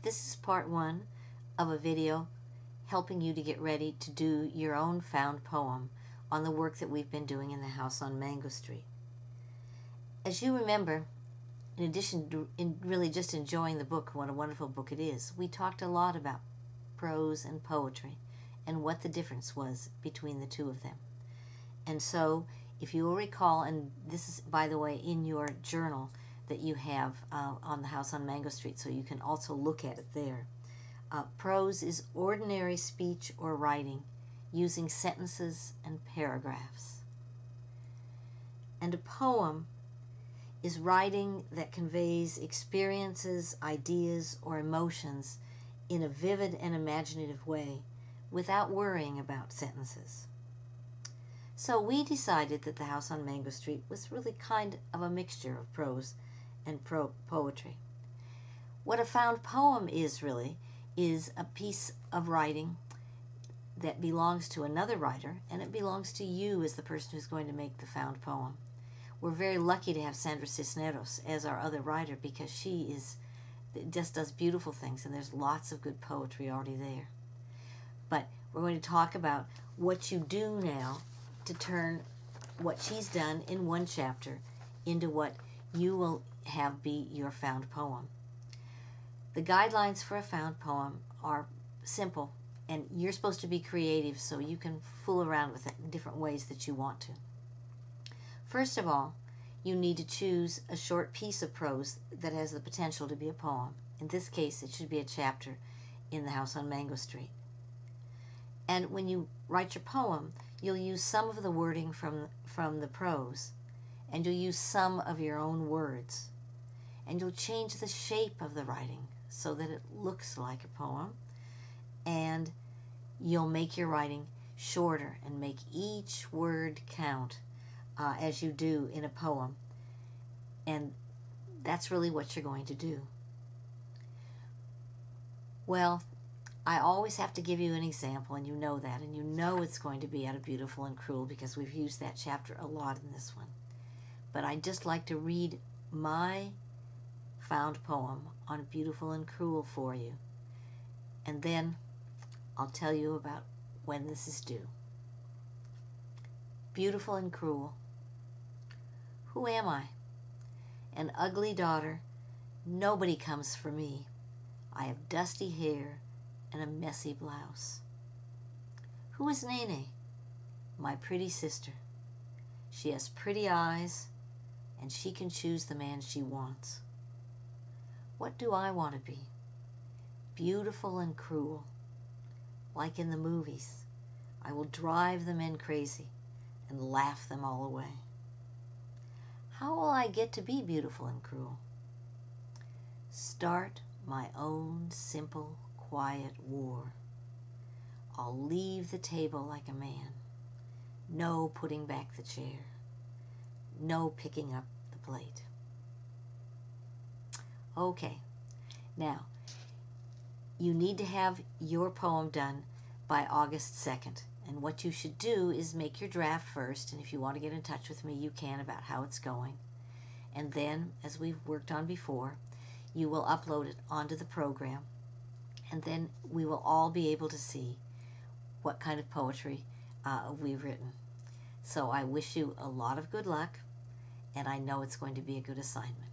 This is part one of a video helping you to get ready to do your own found poem on the work that we've been doing in the house on Mango Street. As you remember, in addition to really just enjoying the book, what a wonderful book it is, we talked a lot about prose and poetry and what the difference was between the two of them. And so, if you will recall, and this is, by the way, in your journal that you have on the house on Mango Street, so you can also look at it there. Prose is ordinary speech or writing using sentences and paragraphs. And a poem is writing that conveys experiences, ideas, or emotions in a vivid and imaginative way without worrying about sentences. So we decided that the house on Mango Street was really kind of a mixture of prose and poetry. What a found poem is really is a piece of writing that belongs to another writer, and it belongs to you as the person who's going to make the found poem. We're very lucky to have Sandra Cisneros as our other writer because she just does beautiful things, and there's lots of good poetry already there. But we're going to talk about what you do now to turn what she's done in one chapter into what you will have be your found poem. The guidelines for a found poem are simple, and you're supposed to be creative so you can fool around with it in different ways that you want to. First of all, you need to choose a short piece of prose that has the potential to be a poem. In this case, it should be a chapter in the house on Mango Street. And when you write your poem, you'll use some of the wording from the prose, and you'll use some of your own words. And you'll change the shape of the writing so that it looks like a poem, and you'll make your writing shorter and make each word count as you do in a poem. And that's really what you're going to do. Well, I always have to give you an example, and you know that, and you know it's going to be out of Beautiful and Cruel because we've used that chapter a lot in this one. But I'd just like to read my found poem on Beautiful and Cruel for you, and then I'll tell you about when this is due. Beautiful and Cruel. Who am I? An ugly daughter. Nobody comes for me. I have dusty hair and a messy blouse. Who is Nene? My pretty sister. She has pretty eyes, and she can choose the man she wants. What do I want to be? Beautiful and cruel. Like in the movies, I will drive the men crazy and laugh them all away. How will I get to be beautiful and cruel? Start my own simple, quiet war. I'll leave the table like a man. No putting back the chair. No picking up the plate. Okay, now, you need to have your poem done by August 2nd. And what you should do is make your draft first, and if you want to get in touch with me, you can about how it's going. And then, as we've worked on before, you will upload it onto the program, and then we will all be able to see what kind of poetry we've written. So I wish you a lot of good luck, and I know it's going to be a good assignment.